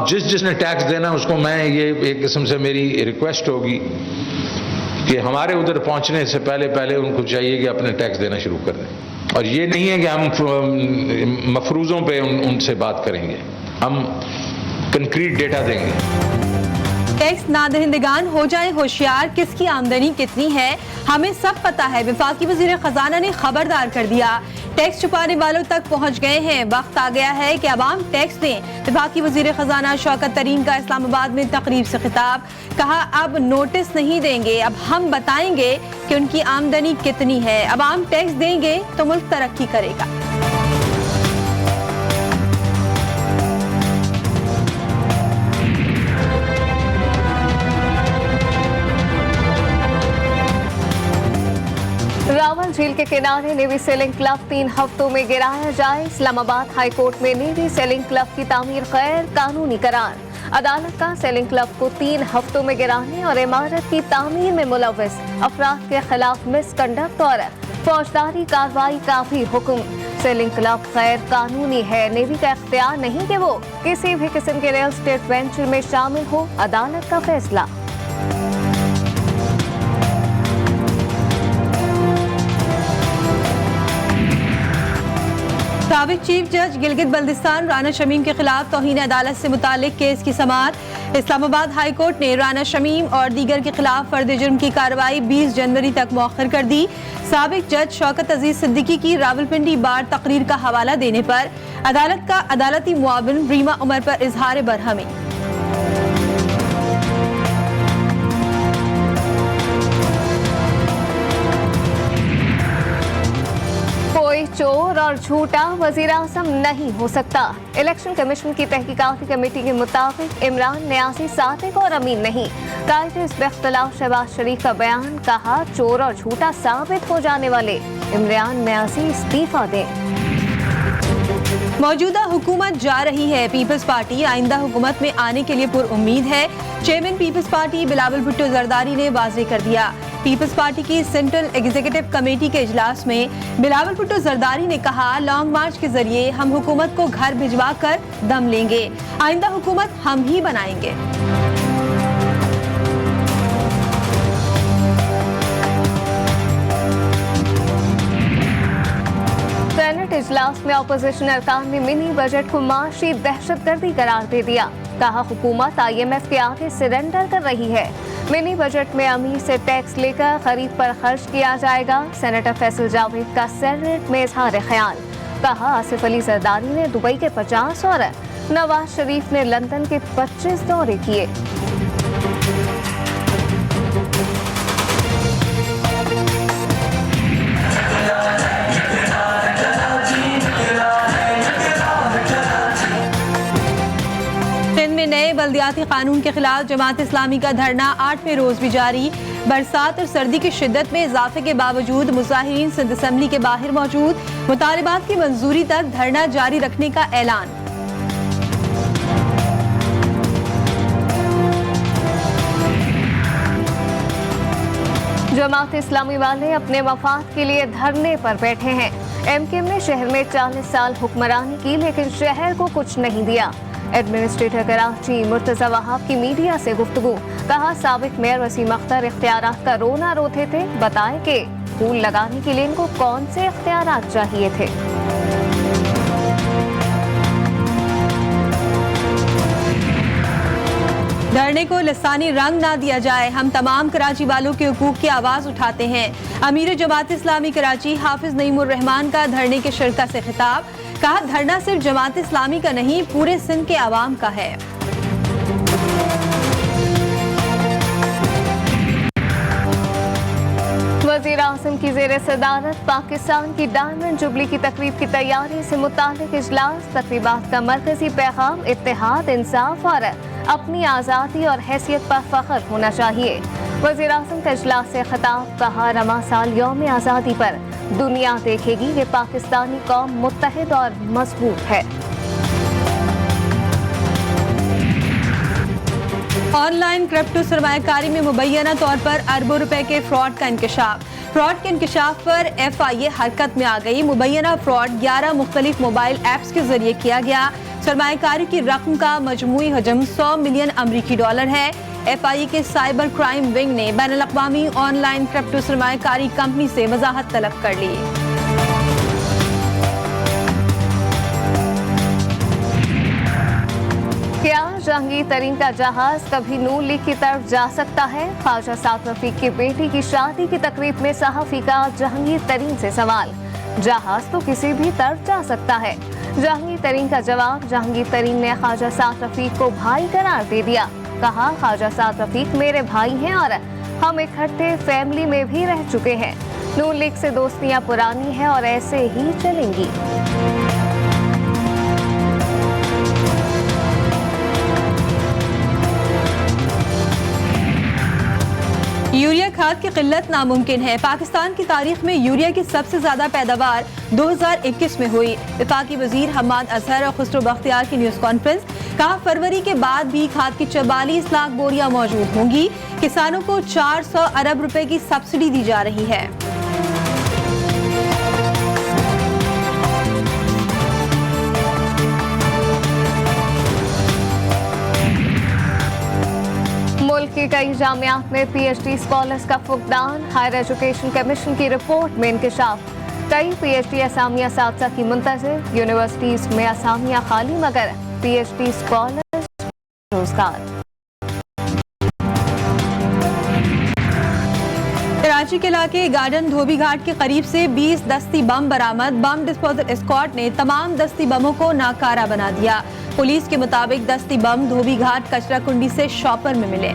जिसने टैक्स देना उसको मैं ये एक किस्म से मेरी रिक्वेस्ट होगी कि हमारे उधर पहुंचने से पहले उनको चाहिए कि अपने टैक्स देना शुरू कर दें। और ये नहीं है कि हम मफरूज़ों पे उनसे बात करेंगे, हम कंक्रीट डेटा देंगे। टैक्स नादहिंदगान हो जाए होशियार, किसकी आमदनी कितनी है हमें सब पता है। वफाकी वज़ीर खजाना ने खबरदार कर दिया, टैक्स छुपाने वालों तक पहुंच गए हैं, वक्त आ गया है कि अवाम टैक्स दें। वफाकी वज़ीर खजाना शौकत तरीन का इस्लामाबाद में तकरीर से खिताब, कहा अब नोटिस नहीं देंगे, अब हम बताएंगे कि उनकी आमदनी कितनी है। अवाम टैक्स देंगे तो मुल्क तरक्की करेगा। रावल झील के किनारे नेवी सेलिंग क्लब 3 हफ्तों में गिराया जाए। इस्लामाबाद हाई कोर्ट में नेवी सेलिंग क्लब की तामीर गैर कानूनी करार। अदालत का सेलिंग क्लब को 3 हफ्तों में गिराने और इमारत की तामीर में मुलव्वस अफराद के खिलाफ मिसकंडक्ट और फौजदारी कार्रवाई का भी हुक्म। सेलिंग क्लब गैर कानूनी है, नेवी का इख्तियार नहीं कि वो किसी भी किस्म के रियल एस्टेट वेंचर में शामिल हो। अदालत का फैसला। साबिक चीफ जज गिलगित बल्दिस्तान राना शमीम के खिलाफ तौहीन अदालत से मुतालिक केस की समाअत। इस्लामाबाद हाई कोर्ट ने राना शमीम और दीगर के खिलाफ फर्द जुर्म की कार्रवाई 20 जनवरी तक मौखर कर दी। साबिक जज शौकत अजीज सिद्दीकी की रावलपिंडी बार तकरीर का हवाला देने पर अदालत का अदालती मुआविन रीमा उमर पर इजहार बरहमी। कोई चोर और झूठा वजीर आज़म नहीं हो सकता। इलेक्शन कमीशन की तहकीकाती कमेटी के मुताबिक इमरान न्यासी सादिक और अमीन नहीं। कायद इस इख्तिलाफ शहबाज शरीफ का बयान, कहा चोर और झूठा साबित हो जाने वाले इमरान न्यासी इस्तीफा दें। मौजूदा हुकूमत जा रही है, पीपल्स पार्टी आइंदा हुकूमत में आने के लिए पुरउम्मीद है। चेयरमैन पीपल्स पार्टी बिलावल भुट्टो जरदारी ने वाज़ेह कर दिया। पीपल्स पार्टी की सेंट्रल एग्जीक्यूटिव कमेटी के इजलास में बिलावल भुट्टो जरदारी ने कहा, लॉन्ग मार्च के जरिए हम हुकूमत को घर भिजवा कर दम लेंगे, आइंदा हुकूमत हम ही बनाएंगे। सेनेट इजलास में अपोजिशन अरकान ने मिनी बजट को माशी दहशतगर्दी करार दे दिया। कहा हुकूमत IMF के आगे सरेंडर कर रही है। मिनी बजट में अमीर से टैक्स लेकर खरीद पर खर्च किया जाएगा। सेनेटर फैसल जावेद का सेनेट में इजहार ख्याल। कहा आसिफ अली जरदारी ने दुबई के 50 और नवाज शरीफ ने लंदन के 25 दौरे किए। में नए बल्दियाती कानून के खिलाफ जमात इस्लामी का धरना 8वें रोज भी जारी। बरसात और सर्दी की शिद्दत में इजाफे के बावजूद मुजाहिरीन सिंध असेंबली के बाहर मौजूद। मुतालिबात की मंजूरी तक धरना जारी रखने का ऐलान। जमात इस्लामी वाले अपने मफाद के लिए धरने पर बैठे हैं। MKM ने शहर में 40 साल हुक्मरानी की, लेकिन शहर को कुछ नहीं दिया। एडमिनिस्ट्रेटर कराची मुर्तजा वहाब की मीडिया से गुफ्तगू। कहा साबिक मेयर वसीम अख्तर इख्तियारात का रोना रोते थे, बताएं कि फूल लगाने के लिए इनको कौन से इख्तियारात चाहिए थे। धरने को लिसानी रंग ना दिया जाए, हम तमाम कराची वालों के हुकूक की आवाज उठाते हैं। अमीर जमात इस्लामी कराची हाफिज नईमुर रहमान का धरने के शिरका से खिताब। कहा धरना सिर्फ जमात इस्लामी का नहीं, पूरे सिंध के आवाम का है। वज़ीर आज़म की ज़ेर सदारत पाकिस्तान की डायमंड जुबली की तकरीब की तैयारी से मुताल्लिक इजलास। तकरीबात का मरकजी पैगाम इत्तेहाद, इंसाफ और अपनी आज़ादी और हैसियत पर फख्र होना चाहिए। वज़ीर आज़म का इजलास से खिताब। कहा रमा साल यौम आज़ादी पर दुनिया देखेगी कि पाकिस्तानी कौम मुत्तहिद और मजबूत है। ऑनलाइन क्रिप्टो सरमायाकारी में मुबैना तौर पर अरबों रुपए के फ्रॉड का इंकशाफ। फ्रॉड के इंकशाफ पर FIA हरकत में आ गई। मुबैना फ्रॉड 11 मुख्तलिफ मोबाइल ऐप्स के जरिए किया गया। सरमायाकारी की रकम का मजमूई हजम 100 मिलियन अमरीकी डॉलर है। FIA के साइबर क्राइम विंग ने बैनुल-अक़वामी ऑनलाइन क्रिप्टो सरमायाकारी कंपनी से वजाहत तलब कर ली। क्या जहांगीर तरीन का जहाज कभी नून लीग की तरफ जा सकता है? ख्वाजा साद रफीक की बेटी की शादी की तकरीब में सहाफी का जहांगीर तरीन से सवाल। जहाज तो किसी भी तरफ जा सकता है। जहांगीर तरीन का जवाब। जहांगीर तरीन ने ख्वाजा साद रफीक को भाई करार दे दिया। कहा, ख्वाजा साद रफीक मेरे भाई हैं और हम इकट्ठे फैमिली में भी रह चुके हैं। नून लीग से दोस्तियां पुरानी हैं और ऐसे ही चलेंगी। यूरिया खाद की किल्लत नामुमकिन है। पाकिस्तान की तारीख में यूरिया की सबसे ज्यादा पैदावार 2021 में हुई। वफाकी वजीर हम्माद अजहर और खुसरो बख्तियार की न्यूज कॉन्फ्रेंस। कहा, फरवरी के बाद भी खाद की 44 लाख बोरियां मौजूद होंगी। किसानों को 400 अरब रुपए की सब्सिडी दी जा रही है। मुल्क की कई जामियात में PhD स्कॉलर्स का फुकदान। हायर एजुकेशन कमीशन की रिपोर्ट में इंकशाफ। कई PhD असामियां साथसा की मुंतज़िर। यूनिवर्सिटीज में असामियां खाली मगर PhD स्कॉलर्स रोजगार। कराची के इलाके गार्डन धोबी घाट के करीब से 20 दस्ती बम बरामद। बम डिस्पोजल स्क्वाड ने तमाम दस्ती बमों को नाकारा बना दिया। पुलिस के मुताबिक दस्ती बम धोबी घाट कचरा कुंडी से शॉपर में मिले।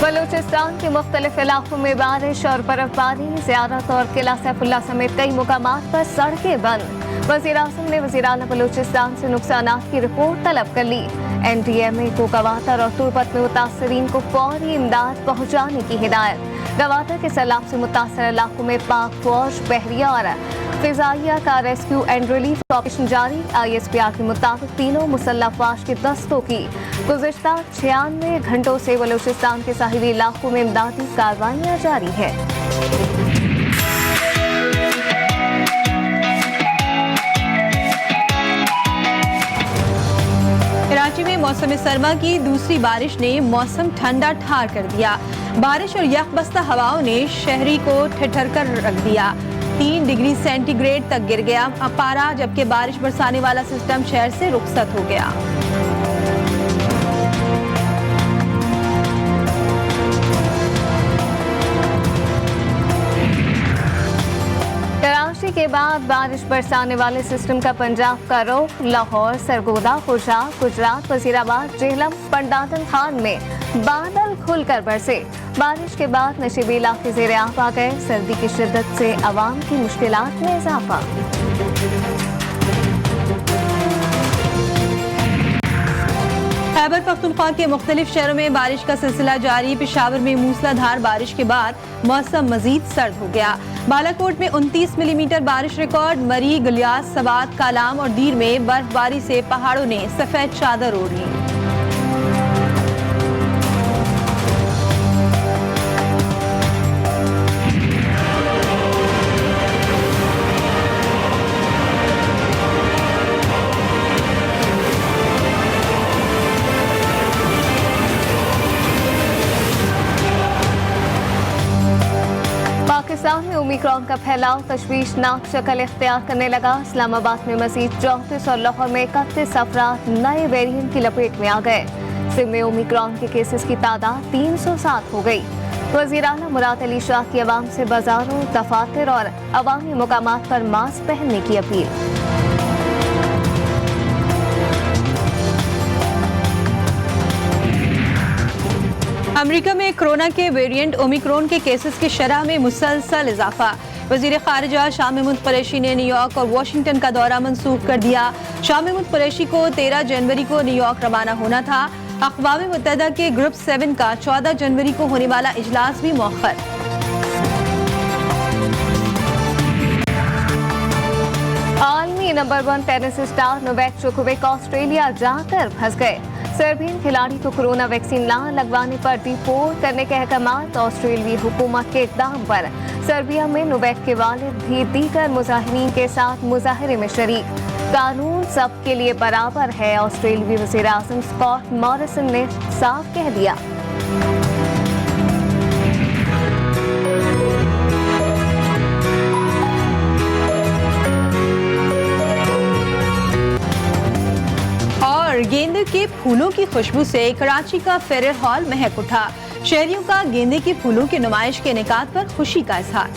बलूचिस्तान के मुख्तलिफ इलाकों में बारिश और बर्फबारी। ज़ियारत और किला सैफुल्लाह समेत कई मुकामात पर सड़कें बंद। वज़ीर आज़म ने वज़ीर आला बलूचिस्तान से नुकसानात की रिपोर्ट तलब कर ली। NDMA को गवादर और तुर्बत में मुतासरीन को फौरी इमदाद पहुँचाने की हिदायत। गवादर के सैलाब से मुतासर इलाकों में पाक फौज, बहरिया और फिजाइया का रेस्क्यू एंड रिलीफ ऑपरेशन जारी। ISPR के मुताबिक तीनों मुसल्लह अफवाज के दस्तों की गुज़िश्ता 96 घंटों से बलूचिस्तान के साहिली इलाकों में इमदादी कार्रवाइयाँ जारी है। कराची में मौसम सरमा की दूसरी बारिश ने मौसम ठंडा ठार कर दिया। बारिश और यकबस्ता हवाओं ने शहरी को ठिठुर कर रख दिया। 3 डिग्री सेंटीग्रेड तक गिर गया पारा, जबकि बारिश बरसाने वाला सिस्टम शहर से रुखसत हो गया। कराची के बाद बारिश बरसाने वाले सिस्टम का पंजाब का रुख। लाहौर, सरगोदा, खुशा, गुजरात, वजीराबाद, जेहलम, पंडातन खान में बादल खुलकर बरसे। बारिश के बाद नशीबी इलाके ज़ेरे आब आ गए। सर्दी की शिद्दत से अवाम की मुश्किलात में इजाफा। खैबर पख्तूनख्वा के मुख्तलिफ शहरों में बारिश का सिलसिला जारी। पेशावर में मूसलाधार बारिश के बाद मौसम मजीद सर्द हो गया। बालाकोट में 29 मिलीमीटर बारिश रिकॉर्ड। मरी, गुलियास, सवात, कालाम और दीर में बर्फबारी से पहाड़ों ने सफेद चादर ओढ़ ली। पाकिस्तान में ओमिक्रॉन का फैलाव तशवीशनाक शक्ल इख्तियार करने लगा। इस्लामाबाद में मजीद 34 और लाहौर में 31 अफराद नए वेरिएंट की लपेट में आ गए। सिंध में ओमिक्रॉन के केसेस की तादाद 307 हो गई। वज़ीर आला मुराद अली शाह की अवाम से बाजारों, दफातर और अवामी मुकामात पर मास्क पहनने की अपील। अमेरिका में कोरोना के वेरिएंट ओमिक्रॉन के केसेस की शरह में मुसलसल इजाफा। वज़ीर ख़ारिजा शाह महमूद कुरैशी ने न्यूयॉर्क और वाशिंगटन का दौरा मंसूख कर दिया। शाह महमूद कुरैशी को 13 जनवरी को न्यूयॉर्क रवाना होना था। अक़वाम मुत्तहिदा के ग्रुप 7 का 14 जनवरी को होने वाला इजलास भी मौख़र। आलमी number 1 tennis star Novak Djokovic Australia जाकर फंस गए। सर्बियन खिलाड़ी को कोरोना वैक्सीन ना लगवाने पर डिपोर्ट करने के अहकामात। ऑस्ट्रेलियाई हुकूमत के इक़दाम पर सर्बिया में नोवेक के वालिद भी दीगर मुजाहिरीन के साथ मुजाहरे में शरीक। कानून सबके लिए बराबर है, ऑस्ट्रेलियाई वज़ीर-ए-आज़म स्कॉट मॉरिसन ने साफ कह दिया। और गेंदे के फूलों की खुशबू से कराची का फेरर हॉल महक उठा। शहरियों का गेंदे के फूलों की नुमाइश के निकात पर खुशी का इजहार।